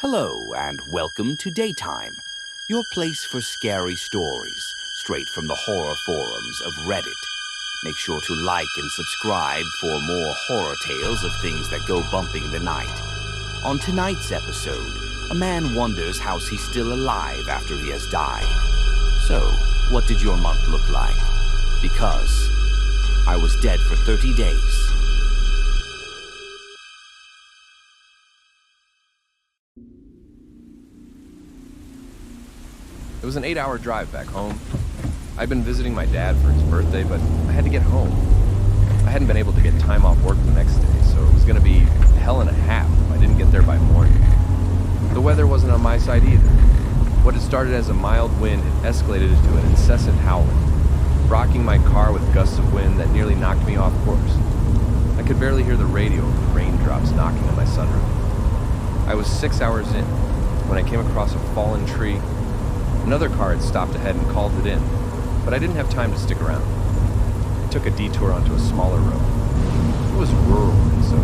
Hello and welcome to Daytime, your place for scary stories, straight from the horror forums of Reddit. Make sure to like and subscribe for more horror tales of things that go bumping in the night. On tonight's episode, a man wonders how he's still alive after he has died. So, what did your month look like? Because I was dead for 30 days. It was an 8-hour drive back home. I'd been visiting my dad for his birthday, but I had to get home. I hadn't been able to get time off work the next day, so it was going to be hell and a half if I didn't get there by morning. The weather wasn't on my side either. What had started as a mild wind had escalated into an incessant howling, rocking my car with gusts of wind that nearly knocked me off course. I could barely hear the radio of the raindrops knocking on my sunroof. I was 6 hours in when I came across a fallen tree. Another car had stopped ahead and called it in, but I didn't have time to stick around. I took a detour onto a smaller road. It was rural, so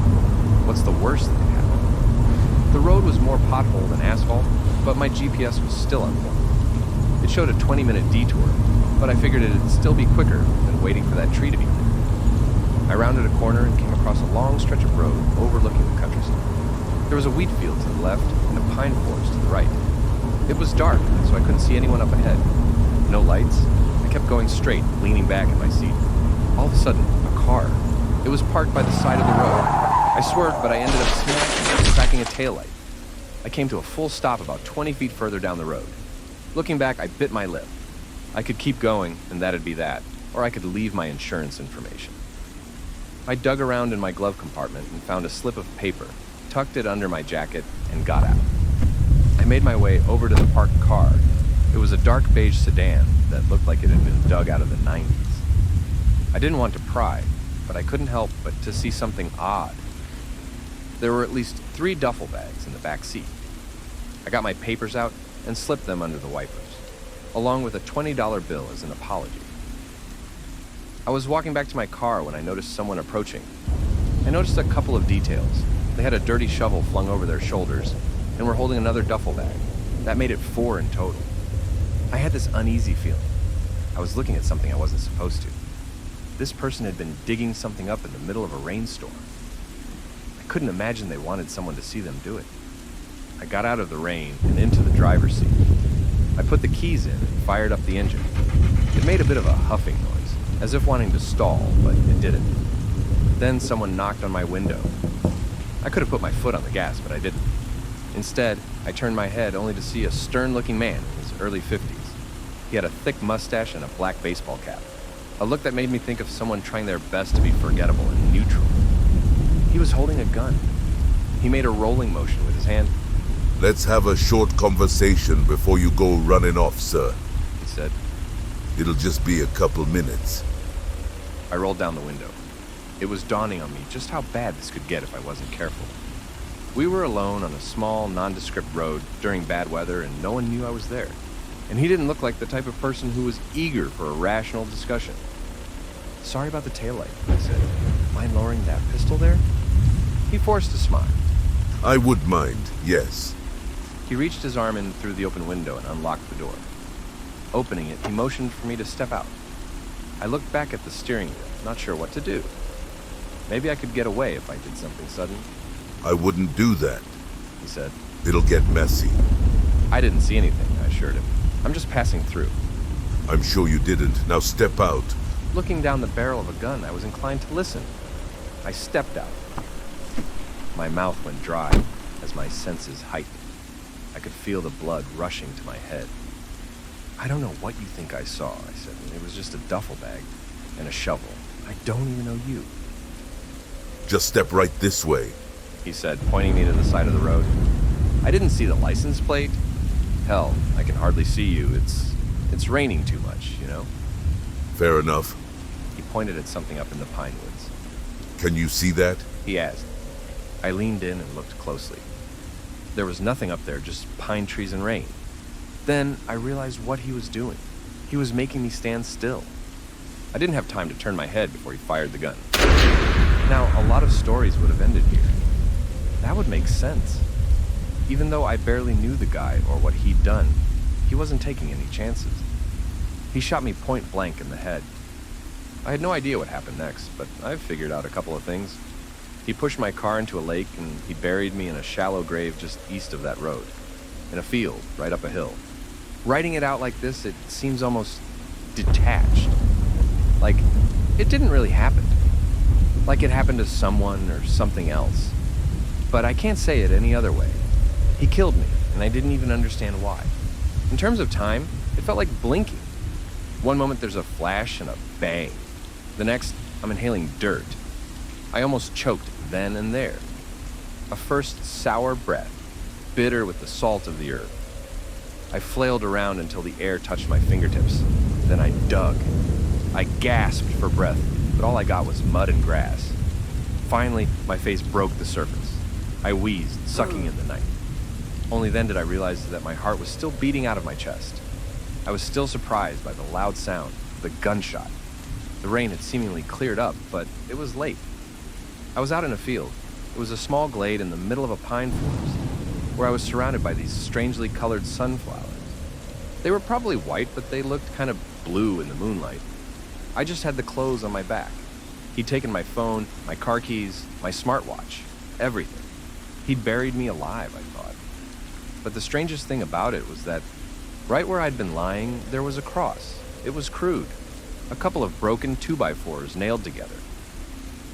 what's the worst that could happen? The road was more pothole than asphalt, but my GPS was still on point. It showed a 20-minute detour, but I figured it'd still be quicker than waiting for that tree to be cleared. I rounded a corner and came across a long stretch of road overlooking the countryside. There was a wheat field to the left and a pine forest to the right. It was dark, so I couldn't see anyone up ahead. No lights. I kept going straight, leaning back in my seat. All of a sudden, a car. It was parked by the side of the road. I swerved, but I ended up smashing, cracking a taillight. I came to a full stop about 20 feet further down the road. Looking back, I bit my lip. I could keep going, and that'd be that, or I could leave my insurance information. I dug around in my glove compartment and found a slip of paper, tucked it under my jacket, and got out. I made my way over to the parked car. It was a dark beige sedan that looked like it had been dug out of the 90s. I didn't want to pry, but I couldn't help but to see something odd. There were at least 3 duffel bags in the back seat. I got my papers out and slipped them under the wipers, along with a $20 bill as an apology. I was walking back to my car when I noticed someone approaching. I noticed a couple of details. They had a dirty shovel flung over their shoulders and were holding another duffel bag. That made it 4 in total. I had this uneasy feeling. I was looking at something I wasn't supposed to. This person had been digging something up in the middle of a rainstorm. I couldn't imagine they wanted someone to see them do it. I got out of the rain and into the driver's seat. I put the keys in and fired up the engine. It made a bit of a huffing noise, as if wanting to stall, but it didn't. Then someone knocked on my window. I could have put my foot on the gas, but I didn't. Instead, I turned my head only to see a stern-looking man in his early 50s. He had a thick mustache and a black baseball cap, a look that made me think of someone trying their best to be forgettable and neutral. He was holding a gun. He made a rolling motion with his hand. "Let's have a short conversation before you go running off, sir," He said. "It'll just be a couple minutes." I rolled down the window. It was dawning on me just how bad this could get if I wasn't careful. We were alone on a small, nondescript road during bad weather, and no one knew I was there. And he didn't look like the type of person who was eager for a rational discussion. "Sorry about the taillight," I said. "Mind lowering that pistol there?" He forced a smile. "I would mind, yes." He reached his arm in through the open window and unlocked the door. Opening it, he motioned for me to step out. I looked back at the steering wheel, not sure what to do. Maybe I could get away if I did something sudden. "I wouldn't do that," He said. "It'll get messy." I didn't see anything, I assured him. I'm just passing through. "I'm sure you didn't. Now step out." Looking down the barrel of a gun, I was inclined to listen. I stepped out. My mouth went dry as my senses heightened. I could feel the blood rushing to my head. "I don't know what you think I saw," I said. "It was just a duffel bag and a shovel. I don't even know you," "Just step right this way." he said, pointing me to the side of the road. I didn't see the license plate. Hell, I can hardly see you. It's raining too much, you know? "Fair enough. He pointed at something up in the pine woods. Can you see that?" He asked. I leaned in and looked closely. There was nothing up there, just pine trees and rain. Then I realized what he was doing. He was making me stand still. I didn't have time to turn my head before he fired the gun. Now, a lot of stories would have ended here. That would make sense. even though I barely knew the guy or what he'd done, he wasn't taking any chances. He shot me point blank in the head. I had no idea what happened next, but I've figured out a couple of things. He pushed my car into a lake, and he buried me in a shallow grave just east of that road, in a field right up a hill. Writing it out like this, it seems almost detached. Like, it didn't really happen to me. Like it happened to someone or something else. But I can't say it any other way. He killed me, and I didn't even understand why. In terms of time, it felt like blinking. One moment there's a flash and a bang. The next, I'm inhaling dirt. I almost choked then and there. A first sour breath, bitter with the salt of the earth. I flailed around until the air touched my fingertips. Then I dug. I gasped for breath, but all I got was mud and grass. Finally, my face broke the surface. I wheezed, sucking in the night. Only then did I realize that my heart was still beating out of my chest. I was still surprised by the loud sound, the gunshot. The rain had seemingly cleared up, but it was late. I was out in a field. It was a small glade in the middle of a pine forest, where I was surrounded by these strangely colored sunflowers. They were probably white, but they looked kind of blue in the moonlight. I just had the clothes on my back. He'd taken my phone, my car keys, my smartwatch, everything. He'd buried me alive, I thought. But the strangest thing about it was that right where I'd been lying, there was a cross. It was crude. A couple of broken 2x4s nailed together.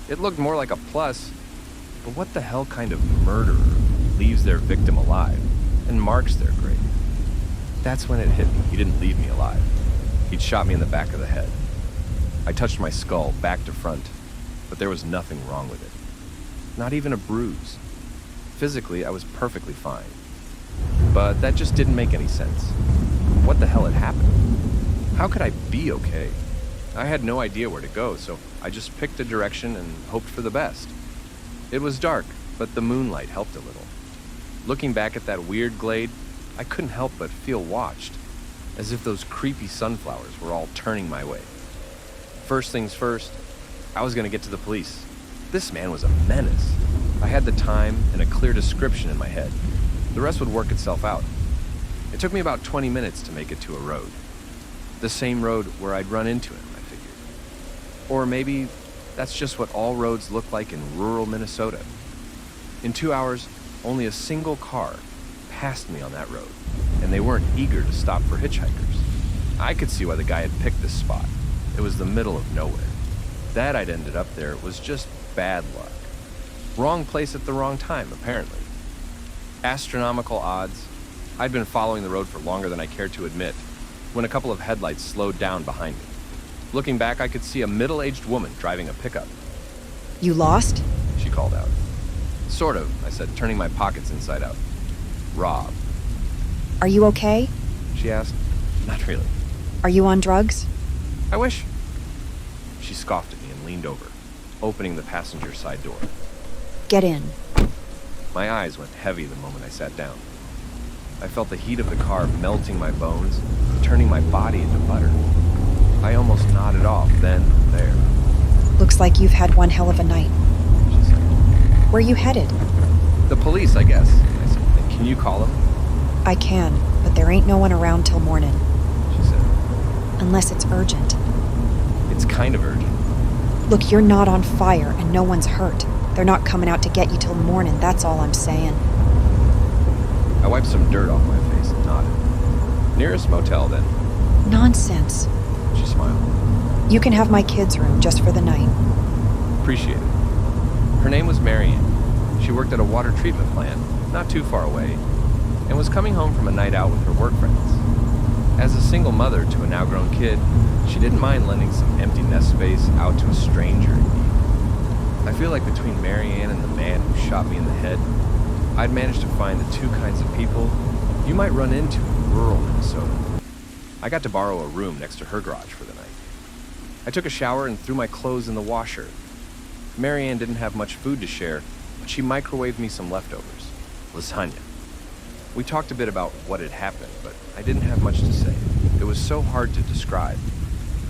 It looked more like a plus, but what the hell kind of murderer leaves their victim alive and marks their grave? That's when it hit me. He didn't leave me alive. He'd shot me in the back of the head. I touched my skull back to front, but there was nothing wrong with it. Not even a bruise. Physically, I was perfectly fine. But that just didn't make any sense. What the hell had happened? How could I be okay? I had no idea where to go, so I just picked a direction and hoped for the best. It was dark, but the moonlight helped a little. Looking back at that weird glade, I couldn't help but feel watched, as if those creepy sunflowers were all turning my way. First things first, I was going to get to the police. This man was a menace. I had the time and a clear description in my head. The rest would work itself out. It took me about 20 minutes to make it to a road. The same road where I'd run into him, I figured. Or maybe that's just what all roads look like in rural Minnesota. In 2 hours, only a single car passed me on that road, and they weren't eager to stop for hitchhikers. I could see why the guy had picked this spot. It was the middle of nowhere. That I'd ended up there was just bad luck. Wrong place at the wrong time, apparently. Astronomical odds. I'd been following the road for longer than I cared to admit, when a couple of headlights slowed down behind me. Looking back, I could see a middle-aged woman driving a pickup. You lost? She called out. Sort of, I said, turning my pockets inside out. Rob. Are you okay? She asked. Not really. Are you on drugs? I wish. She scoffed at me and leaned over, opening the passenger side door. Get in. My eyes went heavy the moment I sat down. I felt the heat of the car melting my bones, turning my body into butter. I almost nodded off then and there. Looks like you've had one hell of a night. She said. Where you headed? The police, I guess, I said. And can you call them? I can, but there ain't no one around till morning. She said. Unless it's urgent. It's kind of urgent. Look, you're not on fire and no one's hurt. They're not coming out to get you till morning, that's all I'm saying. I wiped some dirt off my face and nodded. Nearest motel, then. Nonsense. She smiled. You can have my kids' room just for the night. Appreciate it. Her name was Marianne. She worked at a water treatment plant, not too far away, and was coming home from a night out with her work friends. As a single mother to a now-grown kid, she didn't mind lending some empty nest space out to a stranger in need. I feel like between Marianne and the man who shot me in the head, I'd managed to find the two kinds of people you might run into in rural Minnesota. I got to borrow a room next to her garage for the night. I took a shower and threw my clothes in the washer. Marianne didn't have much food to share, but she microwaved me some leftovers. Lasagna. We talked a bit about what had happened, but I didn't have much to say. It was so hard to describe.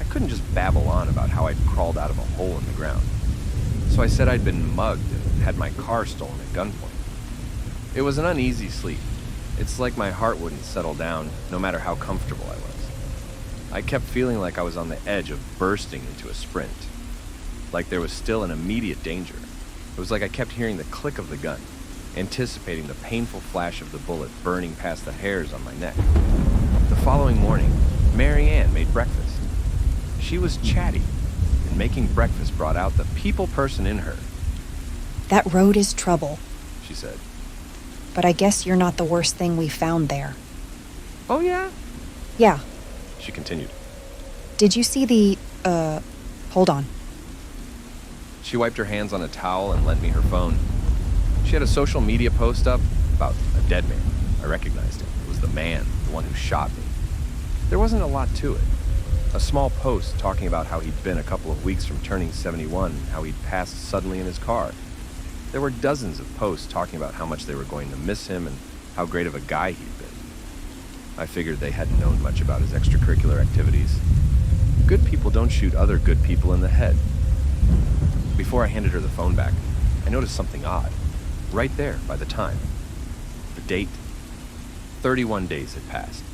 I couldn't just babble on about how I'd crawled out of a hole in the ground. So I said I'd been mugged and had my car stolen at gunpoint. It was an uneasy sleep. It's like my heart wouldn't settle down, no matter how comfortable I was. I kept feeling like I was on the edge of bursting into a sprint. Like there was still an immediate danger. It was like I kept hearing the click of the gun, anticipating the painful flash of the bullet burning past the hairs on my neck. The following morning, Mary Ann made breakfast. She was chatty, and making breakfast brought out the people person in her. That road is trouble, She said. but I guess you're not the worst thing we found there. Oh, yeah? Yeah. She continued. Did you see the, hold on. She wiped her hands on a towel and lent me her phone. She had a social media post up about a dead man. I recognized him. It was the man, the one who shot me. There wasn't a lot to it. A small post talking about how he'd been a couple of weeks from turning 71, how he'd passed suddenly in his car. There were dozens of posts talking about how much they were going to miss him and how great of a guy he'd been. I figured they hadn't known much about his extracurricular activities. Good people don't shoot other good people in the head. Before I handed her the phone back, I noticed something odd. Right there, by the time. The date. 31 days had passed.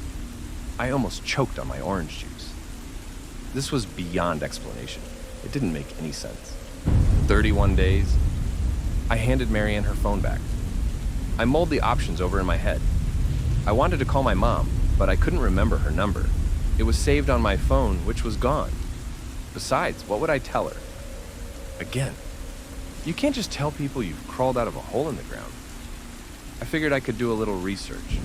I almost choked on my orange juice. This was beyond explanation. It didn't make any sense. 31 days? I handed Mary Ann her phone back. I mulled the options over in my head. I wanted to call my mom, but I couldn't remember her number. It was saved on my phone, which was gone. Besides, what would I tell her? Again, you can't just tell people you've crawled out of a hole in the ground. I figured I could do a little research.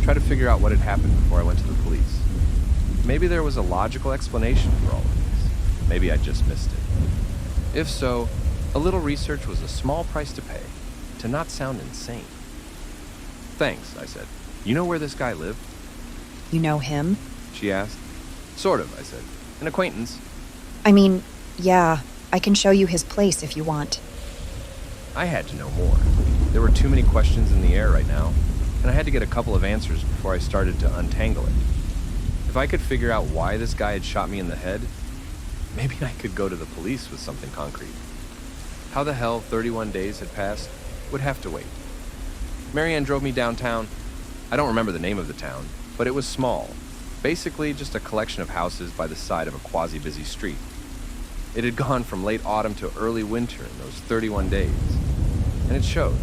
Try to figure out what had happened before I went to the police. Maybe there was a logical explanation for all of this. Maybe I just missed it. If so, a little research was a small price to pay, to not sound insane. Thanks, I said. You know where this guy lived? You know him? She asked. Sort of, I said. An acquaintance. I mean, yeah, I can show you his place if you want. I had to know more. There were too many questions in the air right now, and I had to get a couple of answers before I started to untangle it. If I could figure out why this guy had shot me in the head, maybe I could go to the police with something concrete. How the hell 31 days had passed would have to wait. Mary Ann drove me downtown. I don't remember the name of the town, but it was small. Basically just a collection of houses by the side of a quasi-busy street. It had gone from late autumn to early winter in those 31 days, and it showed.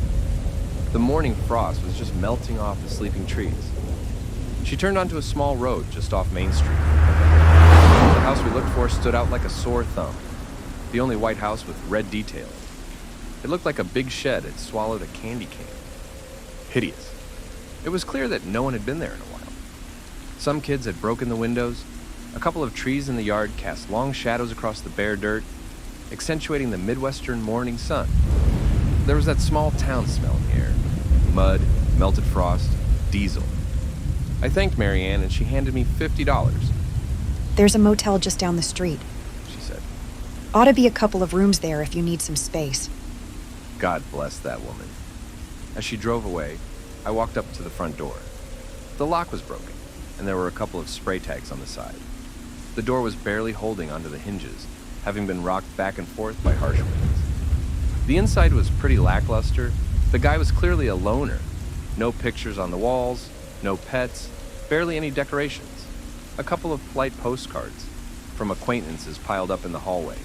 The morning frost was just melting off the sleeping trees. She turned onto a small road just off Main Street. The house we looked for stood out like a sore thumb, the only white house with red detailing. It looked like a big shed had swallowed a candy cane. Hideous. It was clear that no one had been there in a while. Some kids had broken the windows. A couple of trees in the yard cast long shadows across the bare dirt, accentuating the Midwestern morning sun. There was that small town smell in the air. Mud, melted frost, diesel. I thanked Mary Ann and she handed me $50. There's a motel just down the street. She said. Ought to be a couple of rooms there if you need some space. God bless that woman. As she drove away, I walked up to the front door. The lock was broken, and there were a couple of spray tags on the side. The door was barely holding onto the hinges, having been rocked back and forth by harsh winds. The inside was pretty lackluster. The guy was clearly a loner. No pictures on the walls, no pets, barely any decorations. A couple of polite postcards from acquaintances piled up in the hallway.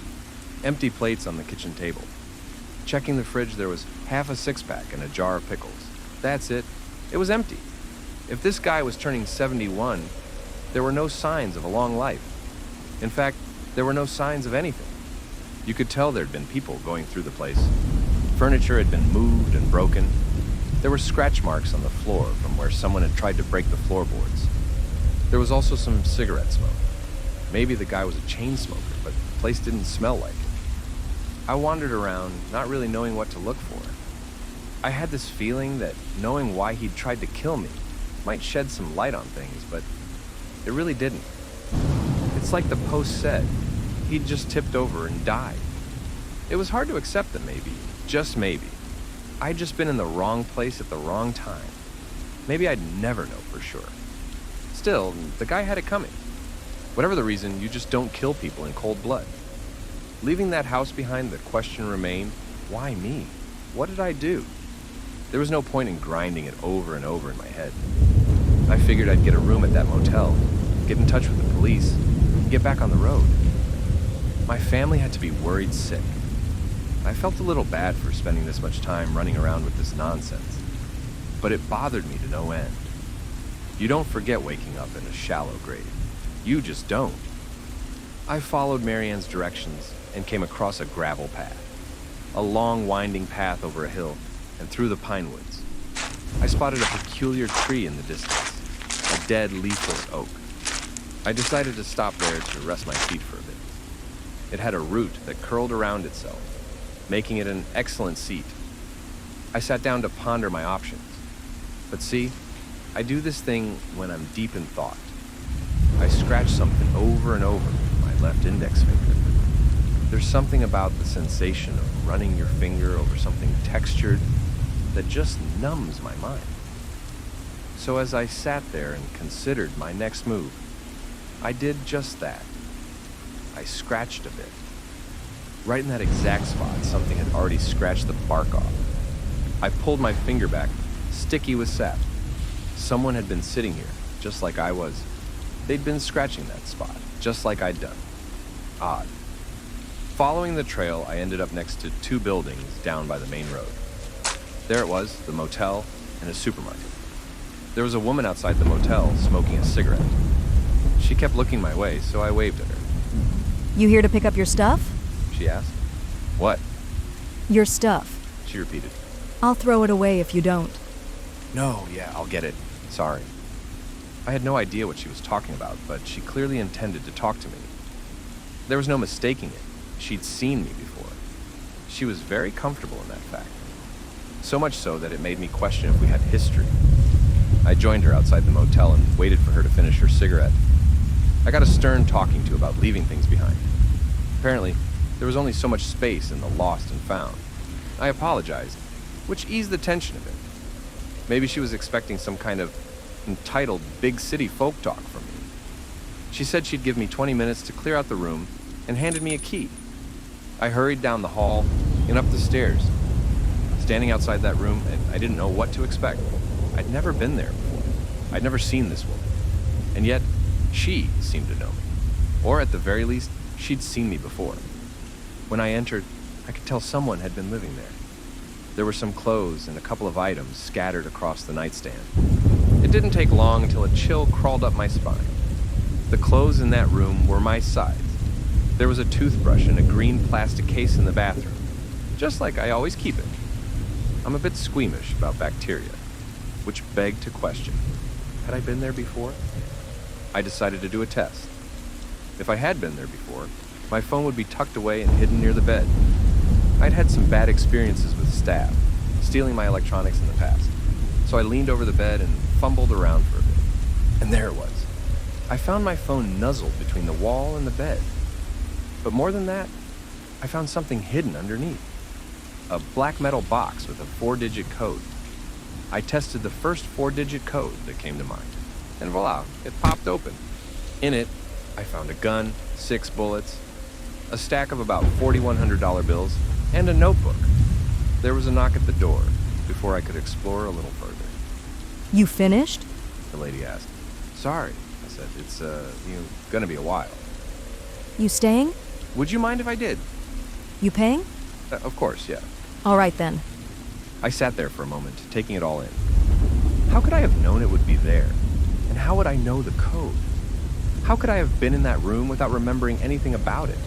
Empty plates on the kitchen table. Checking the fridge, there was half a six-pack and a jar of pickles. That's it. It was empty. If this guy was turning 71, there were no signs of a long life. In fact, there were no signs of anything. You could tell there'd been people going through the place. Furniture had been moved and broken. There were scratch marks on the floor from where someone had tried to break the floorboards. There was also some cigarette smoke. Maybe the guy was a chain smoker, but the place didn't smell like it. I wandered around, not really knowing what to look for. I had this feeling that knowing why he'd tried to kill me might shed some light on things, but it really didn't. It's like the post said, he'd just tipped over and died. It was hard to accept that maybe, just maybe, I'd just been in the wrong place at the wrong time. Maybe I'd never know for sure. Still, the guy had it coming. Whatever the reason, you just don't kill people in cold blood. Leaving that house behind, the question remained, why me? What did I do? There was no point in grinding it over and over in my head. I figured I'd get a room at that motel, get in touch with the police, and get back on the road. My family had to be worried sick. I felt a little bad for spending this much time running around with this nonsense, but it bothered me to no end. You don't forget waking up in a shallow grave. You just don't. I followed Marianne's directions and came across a gravel path. A long, winding path over a hill and through the pine woods. I spotted a peculiar tree in the distance, a dead, leafless oak. I decided to stop there to rest my feet for a bit. It had a root that curled around itself, making it an excellent seat. I sat down to ponder my options. But see, I do this thing when I'm deep in thought. I scratch something over and over with my left index finger. There's something about the sensation of running your finger over something textured that just numbs my mind. So as I sat there and considered my next move, I did just that. I scratched a bit. Right in that exact spot, something had already scratched the bark off. I pulled my finger back, sticky with sap. Someone had been sitting here, just like I was. They'd been scratching that spot, just like I'd done. Odd. Following the trail, I ended up next to two buildings down by the main road. There it was, the motel and a supermarket. There was a woman outside the motel smoking a cigarette. She kept looking my way, so I waved at her. You here to pick up your stuff? She asked. What? Your stuff. She repeated. I'll throw it away if you don't. No, yeah, I'll get it. Sorry. I had no idea what she was talking about, but she clearly intended to talk to me. There was no mistaking it. She'd seen me before. She was very comfortable in that fact. So much so that it made me question if we had history. I joined her outside the motel and waited for her to finish her cigarette. I got a stern talking to about leaving things behind. Apparently, there was only so much space in the lost and found. I apologized, which eased the tension a bit. Maybe she was expecting some kind of entitled big city folk talk from me. She said she'd give me 20 minutes to clear out the room and handed me a key. I hurried down the hall and up the stairs. Standing outside that room, and I didn't know what to expect. I'd never been there before. I'd never seen this woman. And yet, she seemed to know me. Or at the very least, she'd seen me before. When I entered, I could tell someone had been living there. There were some clothes and a couple of items scattered across the nightstand. It didn't take long until a chill crawled up my spine. The clothes in that room were my size. There was a toothbrush in a green plastic case in the bathroom, just like I always keep it. I'm a bit squeamish about bacteria, which begged to question, had I been there before? I decided to do a test. If I had been there before, my phone would be tucked away and hidden near the bed. I'd had some bad experiences with staff, stealing my electronics in the past, so I leaned over the bed and fumbled around for a bit. And there it was. I found my phone nuzzled between the wall and the bed. But more than that, I found something hidden underneath. A black metal box with a 4-digit code. I tested the first 4-digit code that came to mind, and voila, it popped open. In it, I found a gun, 6 bullets, a stack of about $4,100 bills, and a notebook. There was a knock at the door before I could explore a little further. You finished? The lady asked. Sorry, I said. It's, gonna be a while. You staying? Would you mind if I did? You paying? Of course, yeah. All right then. I sat there for a moment, taking it all in. How could I have known it would be there? And how would I know the code? How could I have been in that room without remembering anything about it?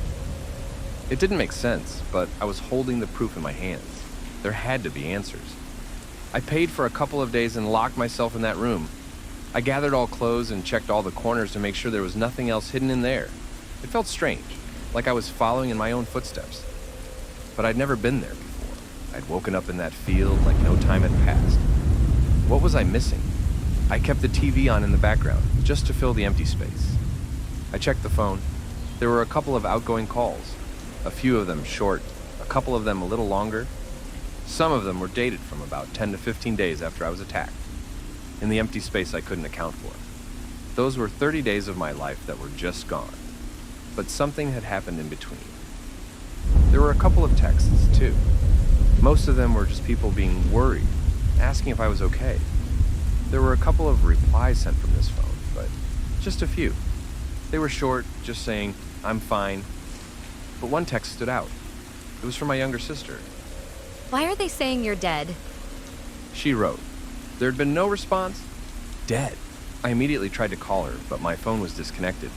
It didn't make sense, but I was holding the proof in my hands. There had to be answers. I paid for a couple of days and locked myself in that room. I gathered all clothes and checked all the corners to make sure there was nothing else hidden in there. It felt strange, like I was following in my own footsteps. But I'd never been there before. I'd woken up in that field like no time had passed. What was I missing? I kept the TV on in the background, just to fill the empty space. I checked the phone. There were a couple of outgoing calls. A few of them short, a couple of them a little longer. Some of them were dated from about 10 to 15 days after I was attacked. In the empty space I couldn't account for. Those were 30 days of my life that were just gone. But something had happened in between. There were a couple of texts, too. Most of them were just people being worried, asking if I was okay. There were a couple of replies sent from this phone, but just a few. They were short, just saying, "I'm fine." But one text stood out. It was from my younger sister. Why are they saying you're dead? She wrote, "There had been no response. Dead." I immediately tried to call her, but my phone was disconnected.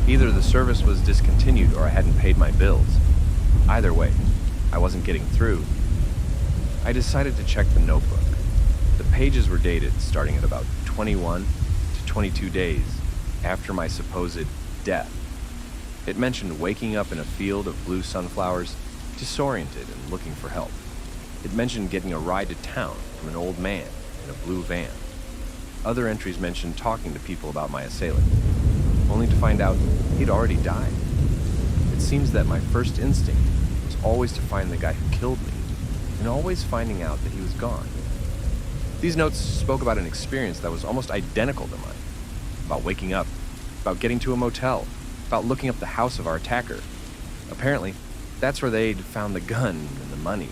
Either the service was discontinued or I hadn't paid my bills. Either way, I wasn't getting through. I decided to check the notebook. The pages were dated starting at about 21 to 22 days after my supposed death. It mentioned waking up in a field of blue sunflowers, disoriented and looking for help. It mentioned getting a ride to town from an old man in a blue van. Other entries mentioned talking to people about my assailant, only to find out he'd already died. It seems that my first instinct was always to find the guy who killed me, and always finding out that he was gone. These notes spoke about an experience that was almost identical to mine. About waking up, about getting to a motel, about looking up the house of our attacker. Apparently, that's where they'd found the gun and the money.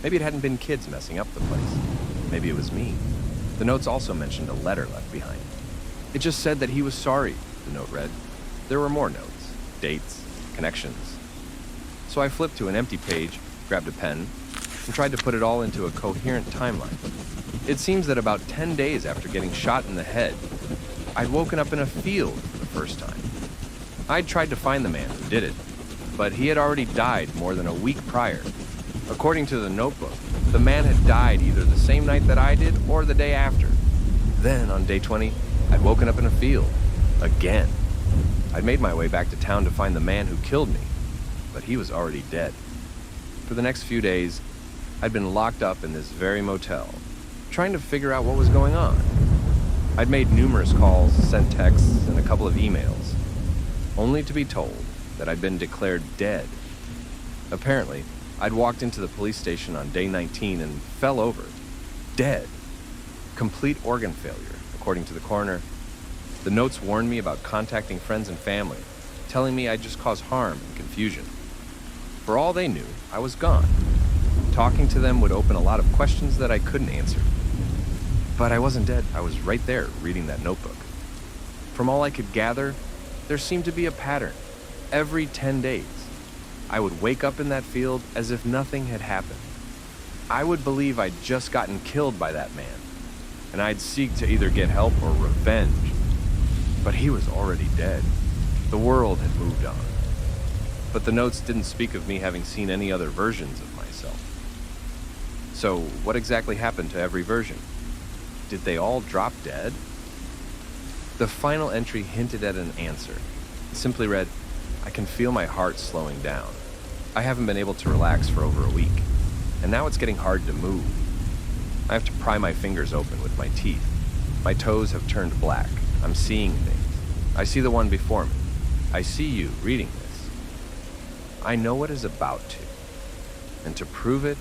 Maybe it hadn't been kids messing up the place. Maybe it was me. The notes also mentioned a letter left behind. It just said that he was sorry, the note read. There were more notes, dates, connections. So I flipped to an empty page, grabbed a pen, and tried to put it all into a coherent timeline. It seems that about 10 days after getting shot in the head, I'd woken up in a field for the first time. I'd tried to find the man who did it, but he had already died more than a week prior. According to the notebook, the man had died either the same night that I did or the day after. Then, on day 20, I'd woken up in a field. Again. I'd made my way back to town to find the man who killed me, but he was already dead. For the next few days, I'd been locked up in this very motel, trying to figure out what was going on. I'd made numerous calls, sent texts, and a couple of emails, only to be told that I'd been declared dead. Apparently, I'd walked into the police station on day 19 and fell over, dead. Complete organ failure, according to the coroner. The notes warned me about contacting friends and family, telling me I'd just cause harm and confusion. For all they knew, I was gone. Talking to them would open a lot of questions that I couldn't answer. But I wasn't dead. I was right there reading that notebook. From all I could gather, there seemed to be a pattern. Every 10 days, I would wake up in that field as if nothing had happened. I would believe I'd just gotten killed by that man, and I'd seek to either get help or revenge. But he was already dead. The world had moved on. But the notes didn't speak of me having seen any other versions of myself. So, what exactly happened to every version? Did they all drop dead? The final entry hinted at an answer. It simply read, "I can feel my heart slowing down. I haven't been able to relax for over a week, and now it's getting hard to move. I have to pry my fingers open with my teeth. My toes have turned black. I'm seeing things. I see the one before me. I see you reading this. I know what is about to, and to prove it,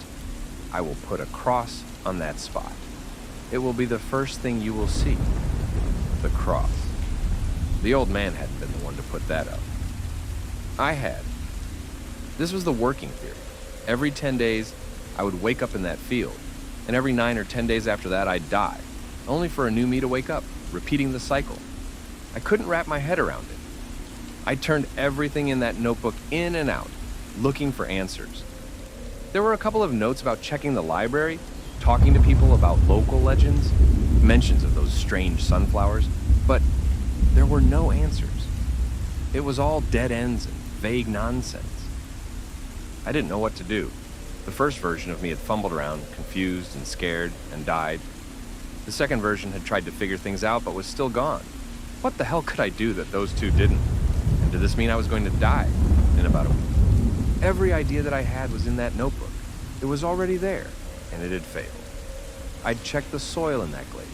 I will put a cross on that spot. It will be the first thing you will see. The cross." The old man hadn't been the one to put that up. I had. This was the working theory. Every 10 days, I would wake up in that field, and every 9 or 10 days after that, I'd die, only for a new me to wake up, repeating the cycle. I couldn't wrap my head around it. I turned everything in that notebook in and out, looking for answers. There were a couple of notes about checking the library, talking to people about local legends, mentions of those strange sunflowers, but there were no answers. It was all dead ends and vague nonsense. I didn't know what to do. The first version of me had fumbled around, confused and scared, and died. The second version had tried to figure things out, but was still gone. What the hell could I do that those two didn't? And did this mean I was going to die in about a week? Every idea that I had was in that notebook. It was already there, and it had failed. I'd checked the soil in that glade.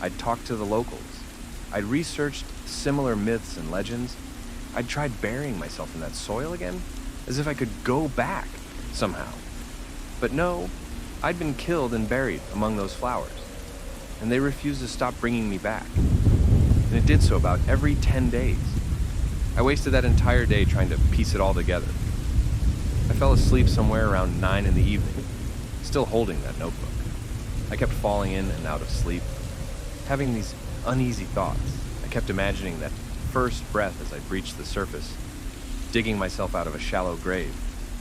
I'd talked to the locals. I'd researched similar myths and legends. I'd tried burying myself in that soil again, as if I could go back somehow. But no, I'd been killed and buried among those flowers, and they refused to stop bringing me back. And it did so about every 10 days. I wasted that entire day trying to piece it all together. I fell asleep somewhere around 9 in the evening, still holding that notebook. I kept falling in and out of sleep, having these uneasy thoughts. I kept imagining that first breath as I breached the surface, digging myself out of a shallow grave,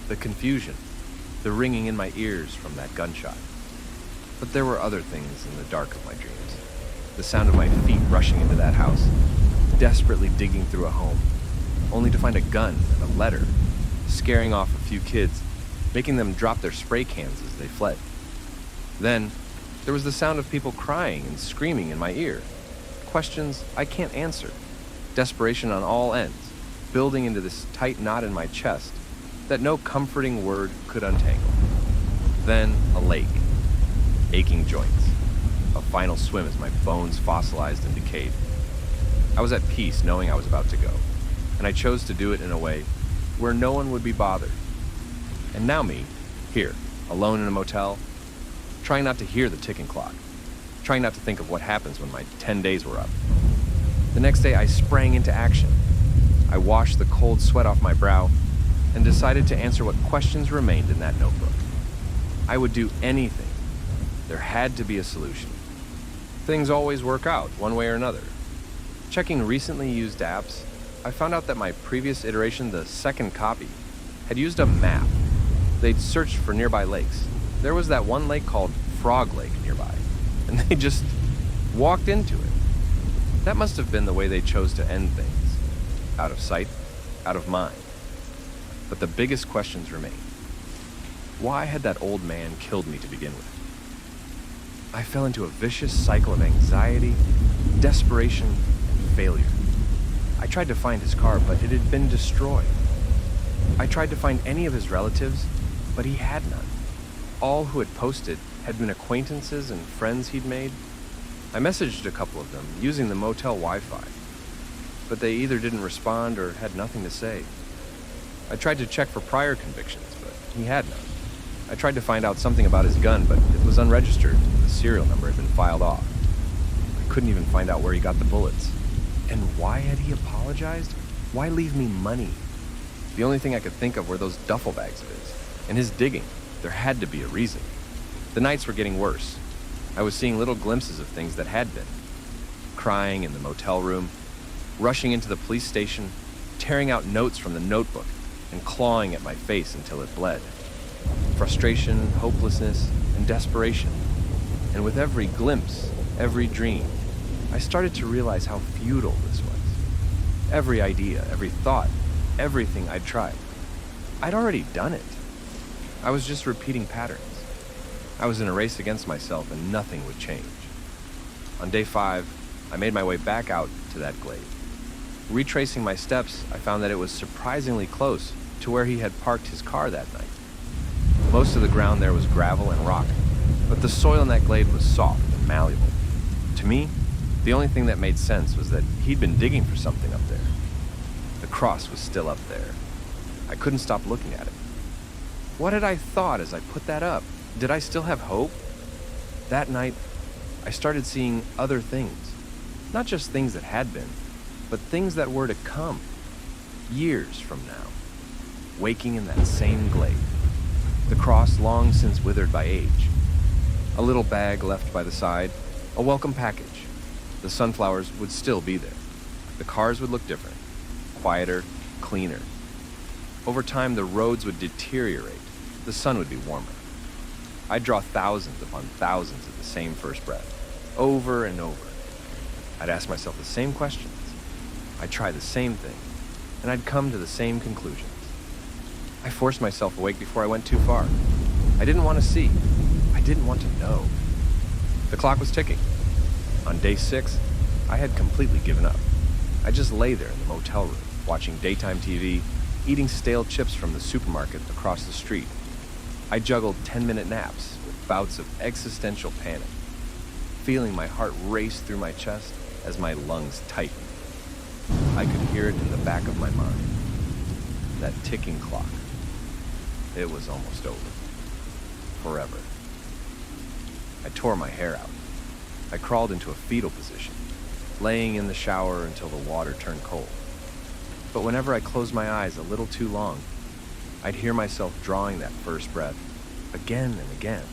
the confusion, the ringing in my ears from that gunshot. But there were other things in the dark of my dreams. The sound of my feet rushing into that house, desperately digging through a home, only to find a gun and a letter, scaring off a few kids, making them drop their spray cans as they fled. Then, there was the sound of people crying and screaming in my ear. Questions I can't answer. Desperation on all ends, building into this tight knot in my chest that no comforting word could untangle. Then, a lake. Aching joints. A final swim as my bones fossilized and decayed. I was at peace knowing I was about to go, and I chose to do it in a way where no one would be bothered. And now me, here, alone in a motel, trying not to hear the ticking clock, trying not to think of what happens when my 10 days were up. The next day I sprang into action. I washed the cold sweat off my brow and decided to answer what questions remained in that notebook. I would do anything. There had to be a solution. Things always work out, one way or another. Checking recently used apps, I found out that my previous iteration, the second copy, had used a map. They'd searched for nearby lakes. There was that one lake called Frog Lake nearby, and they just walked into it. That must have been the way they chose to end things. Out of sight, out of mind. But the biggest questions remain. Why had that old man killed me to begin with? I fell into a vicious cycle of anxiety, desperation, and failure. I tried to find his car, but it had been destroyed. I tried to find any of his relatives, but he had none. All who had posted had been acquaintances and friends he'd made. I messaged a couple of them using the motel Wi-Fi, but they either didn't respond or had nothing to say. I tried to check for prior convictions, but he had none. I tried to find out something about his gun, but it was unregistered. The serial number had been filed off. I couldn't even find out where he got the bullets. And why had he apologized? Why leave me money? The only thing I could think of were those duffel bags of his. And his digging. There had to be a reason. The nights were getting worse. I was seeing little glimpses of things that had been. Crying in the motel room, rushing into the police station, tearing out notes from the notebook, and clawing at my face until it bled. Frustration, hopelessness, and desperation. And with every glimpse, every dream, I started to realize how futile this was. Every idea, every thought, everything I'd tried. I'd already done it. I was just repeating patterns. I was in a race against myself and nothing would change. On day 5, I made my way back out to that glade. Retracing my steps, I found that it was surprisingly close to where he had parked his car that night. Most of the ground there was gravel and rock, but the soil in that glade was soft and malleable. To me, the only thing that made sense was that he'd been digging for something up there. The cross was still up there. I couldn't stop looking at it. What had I thought as I put that up? Did I still have hope? That night, I started seeing other things. Not just things that had been, but things that were to come. Years from now. Waking in that same glade. The cross long since withered by age. A little bag left by the side. A welcome package. The sunflowers would still be there. The cars would look different. Quieter, cleaner. Over time, the roads would deteriorate. The sun would be warmer. I'd draw thousands upon thousands of the same first breath. Over and over. I'd ask myself the same questions. I'd try the same thing. And I'd come to the same conclusions. I forced myself awake before I went too far. I didn't want to see. I didn't want to know. The clock was ticking. On day 6, I had completely given up. I just lay there in the motel room, watching daytime TV, eating stale chips from the supermarket across the street. I juggled 10-minute naps with bouts of existential panic, feeling my heart race through my chest as my lungs tightened. I could hear it in the back of my mind. That ticking clock. It was almost over. Forever. I tore my hair out. I crawled into a fetal position, laying in the shower until the water turned cold. But whenever I closed my eyes a little too long, I'd hear myself drawing that first breath again and again,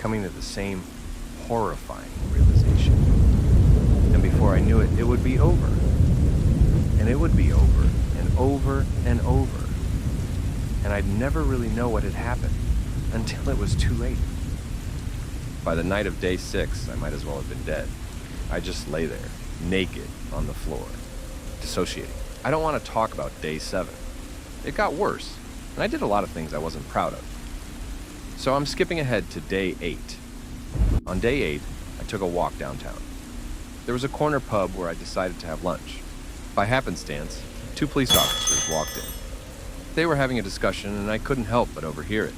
coming to the same horrifying realization. And before I knew it, it would be over. And it would be over and over and over. And I'd never really know what had happened until it was too late. By the night of day 6, I might as well have been dead. I just lay there, naked on the floor, dissociating. I don't want to talk about day 7. It got worse, and I did a lot of things I wasn't proud of. So I'm skipping ahead to day 8. On day 8, I took a walk downtown. There was a corner pub where I decided to have lunch. By happenstance, 2 police officers walked in. They were having a discussion, and I couldn't help but overhear it.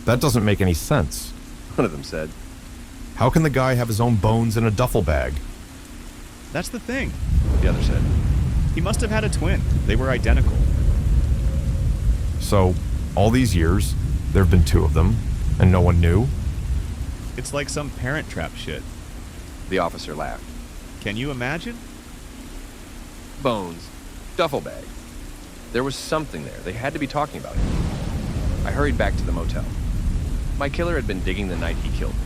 That doesn't make any sense. One of them said, How can the guy have his own bones in a duffel bag? That's the thing. the other said. He must have had a twin. They were identical. So, all these years, there have been 2 of them, and no one knew? It's like some Parent Trap shit. The officer laughed. Can you imagine? Bones. Duffel bag. There was something there. They had to be talking about it. I hurried back to the motel. My killer had been digging the night he killed me.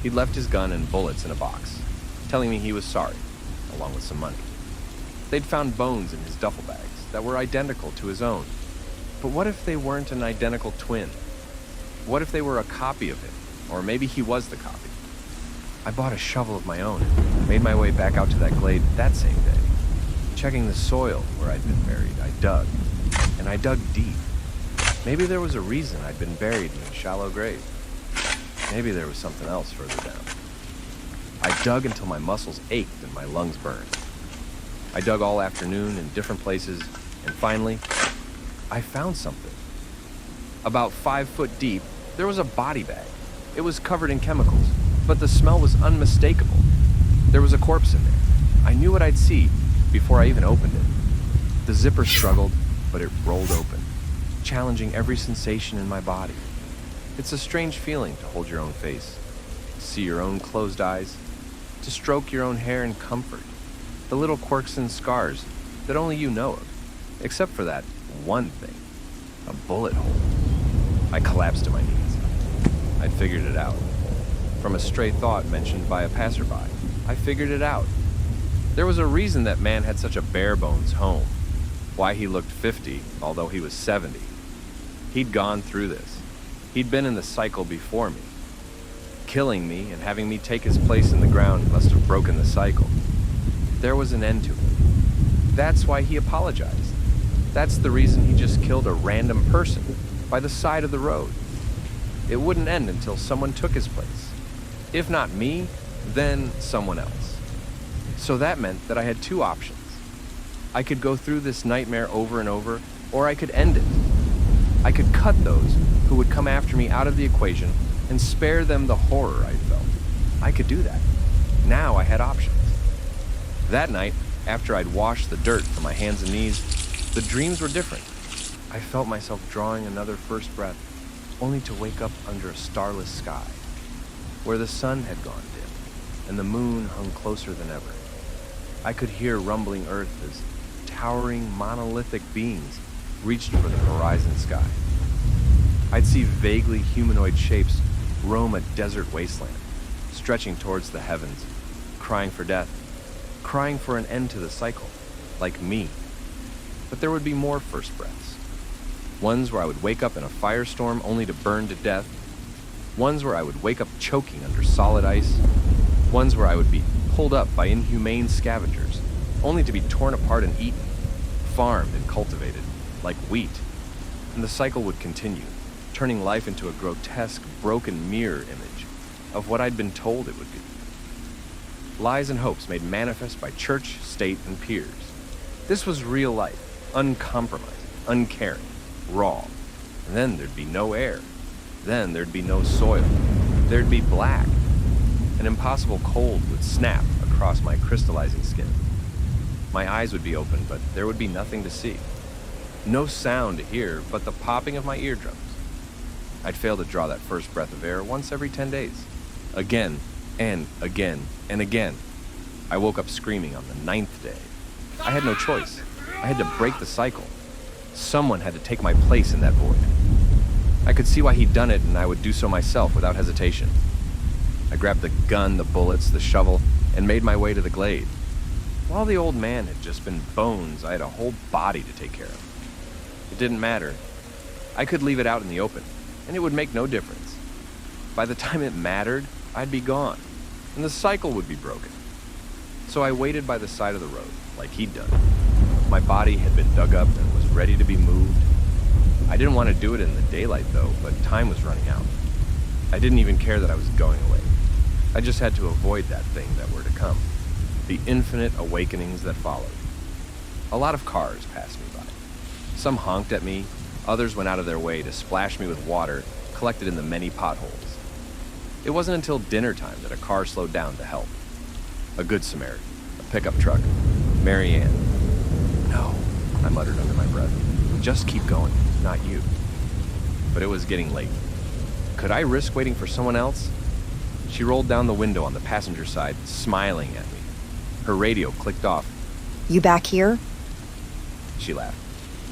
He'd left his gun and bullets in a box, telling me he was sorry, along with some money. They'd found bones in his duffel bags that were identical to his own. But what if they weren't an identical twin? What if they were a copy of him? Or maybe he was the copy. I bought a shovel of my own and made my way back out to that glade that same day. Checking the soil where I'd been buried, I dug. And I dug deep. Maybe there was a reason I'd been buried in a shallow grave. Maybe there was something else further down. I dug until my muscles ached and my lungs burned. I dug all afternoon in different places, and finally, I found something. About 5 foot deep, there was a body bag. It was covered in chemicals, but the smell was unmistakable. There was a corpse in there. I knew what I'd see before I even opened it. The zipper struggled, but it rolled open, challenging every sensation in my body. It's a strange feeling to hold your own face, to see your own closed eyes, to stroke your own hair in comfort, the little quirks and scars that only you know of, except for that one thing, a bullet hole. I collapsed to my knees. I'd figured it out. From a stray thought mentioned by a passerby, I figured it out. There was a reason that man had such a bare-bones home, why he looked 50, although he was 70. He'd gone through this. He'd been in the cycle before me. Killing me and having me take his place in the ground must have broken the cycle. There was an end to it. That's why he apologized. That's the reason he just killed a random person by the side of the road. It wouldn't end until someone took his place. If not me, then someone else. So that meant that I had 2 options. I could go through this nightmare over and over, or I could end it. I could cut those who would come after me out of the equation and spare them the horror I felt. I could do that. Now I had options. That night, after I'd washed the dirt from my hands and knees, the dreams were different. I felt myself drawing another first breath, only to wake up under a starless sky, where the sun had gone dim, and the moon hung closer than ever. I could hear rumbling earth as towering monolithic beings reached for the horizon sky. I'd see vaguely humanoid shapes roam a desert wasteland, stretching towards the heavens, crying for death, crying for an end to the cycle, like me. But there would be more first breaths. Ones where I would wake up in a firestorm only to burn to death. Ones where I would wake up choking under solid ice. Ones where I would be pulled up by inhumane scavengers, only to be torn apart and eaten, farmed and cultivated, like wheat. And the cycle would continue, turning life into a grotesque, broken mirror image of what I'd been told it would be. Lies and hopes made manifest by church, state, and peers. This was real life, uncompromising, uncaring, raw. And then there'd be no air. Then there'd be no soil. There'd be black. An impossible cold would snap across my crystallizing skin. My eyes would be open, but there would be nothing to see. No sound to hear but the popping of my eardrums. I'd fail to draw that first breath of air once every 10 days. Again, and again, and again. I woke up screaming on the 9th day. I had no choice. I had to break the cycle. Someone had to take my place in that void. I could see why he'd done it, and I would do so myself without hesitation. I grabbed the gun, the bullets, the shovel, and made my way to the glade. While the old man had just been bones, I had a whole body to take care of. It didn't matter. I could leave it out in the open, and it would make no difference. By the time it mattered, I'd be gone, and the cycle would be broken. So I waited by the side of the road, like he'd done. My body had been dug up and was ready to be moved. I didn't want to do it in the daylight, though, but time was running out. I didn't even care that I was going away. I just had to avoid that thing that were to come. The infinite awakenings that followed. A lot of cars passed me by. Some honked at me, others went out of their way to splash me with water collected in the many potholes. It wasn't until dinner time that a car slowed down to help. A good Samaritan, a pickup truck, Mary Ann. No, I muttered under my breath. Just keep going, not you. But it was getting late. Could I risk waiting for someone else? She rolled down the window on the passenger side, smiling at me. Her radio clicked off. You back here? She laughed.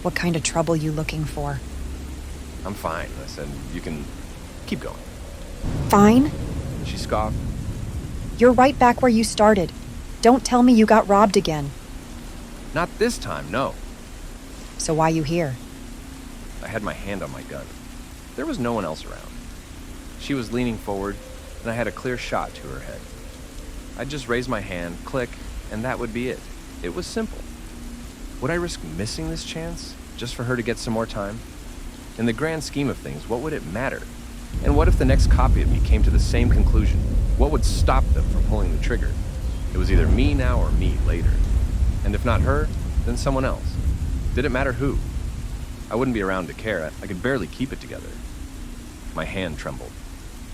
What kind of trouble you looking for? I'm fine, I said. You can keep going. Fine? She scoffed. You're right back where you started. Don't tell me you got robbed again. Not this time, no. So why you here? I had my hand on my gun. There was no one else around. She was leaning forward, and I had a clear shot to her head. I'd just raise my hand, click, and that would be it. It was simple. Would I risk missing this chance, just for her to get some more time? In the grand scheme of things, what would it matter? And what if the next copy of me came to the same conclusion? What would stop them from pulling the trigger? It was either me now or me later. And if not her, then someone else. Did it matter who? I wouldn't be around to care. I could barely keep it together. My hand trembled.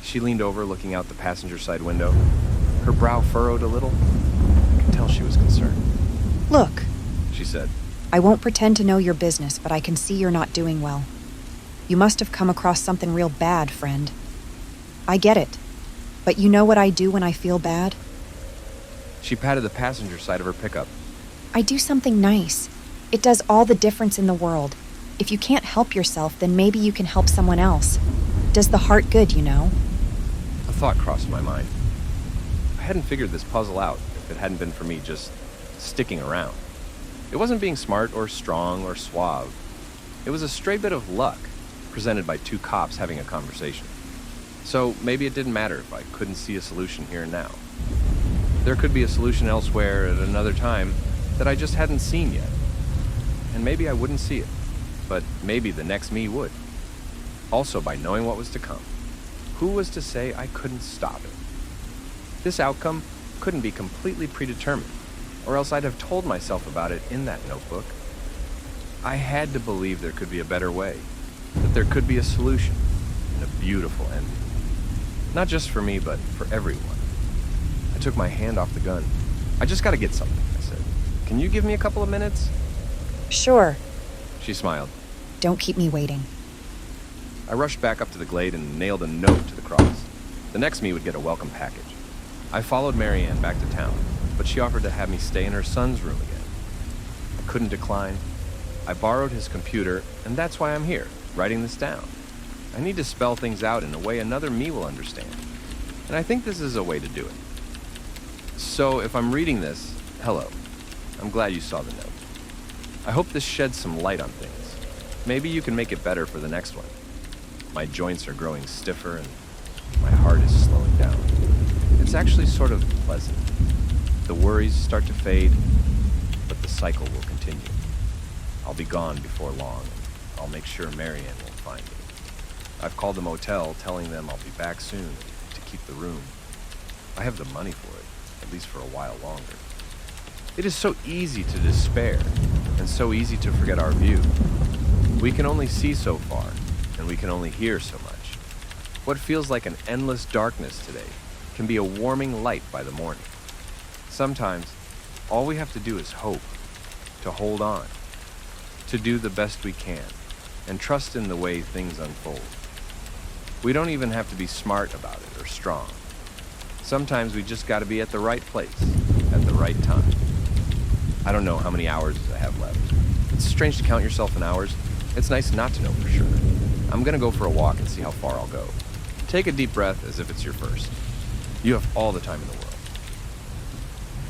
She leaned over, looking out the passenger side window. Her brow furrowed a little. I could tell she was concerned. Look, She said. I won't pretend to know your business, but I can see you're not doing well. You must have come across something real bad, friend. I get it. But you know what I do when I feel bad? She patted the passenger side of her pickup. I do something nice. It does all the difference in the world. If you can't help yourself, then maybe you can help someone else. Does the heart good, you know? A thought crossed my mind. I hadn't figured this puzzle out if it hadn't been for me just sticking around. It wasn't being smart or strong or suave. It was a stray bit of luck presented by two cops having a conversation. So maybe it didn't matter if I couldn't see a solution here and now. There could be a solution elsewhere at another time that I just hadn't seen yet. And maybe I wouldn't see it, but maybe the next me would. Also, by knowing what was to come, who was to say I couldn't stop it? This outcome couldn't be completely predetermined, or else I'd have told myself about it in that notebook. I had to believe there could be a better way, that there could be a solution, and a beautiful ending. Not just for me, but for everyone. I took my hand off the gun. I just gotta get something, I said. Can you give me a couple of minutes? Sure. She smiled. Don't keep me waiting. I rushed back up to the glade and nailed a note to the cross. The next me would get a welcome package. I followed Mary Ann back to town, but she offered to have me stay in her son's room again. I couldn't decline. I borrowed his computer, and that's why I'm here, writing this down. I need to spell things out in a way another me will understand, and I think this is a way to do it. So if I'm reading this, hello. I'm glad you saw the note. I hope this sheds some light on things. Maybe you can make it better for the next one. My joints are growing stiffer and my heart is slowing down. It's actually sort of pleasant. The worries start to fade, but the cycle will continue. I'll be gone before long, and I'll make sure Marianne won't find me. I've called the motel, telling them I'll be back soon to keep the room. I have the money for it, at least for a while longer. It is so easy to despair, and so easy to forget our view. We can only see so far, and we can only hear so much. What feels like an endless darkness today can be a warming light by the morning. Sometimes, all we have to do is hope, to hold on, to do the best we can, and trust in the way things unfold. We don't even have to be smart about it or strong. Sometimes we just gotta be at the right place, at the right time. I don't know how many hours I have left. It's strange to count yourself in hours. It's nice not to know for sure. I'm gonna go for a walk and see how far I'll go. Take a deep breath as if it's your first. You have all the time in the world.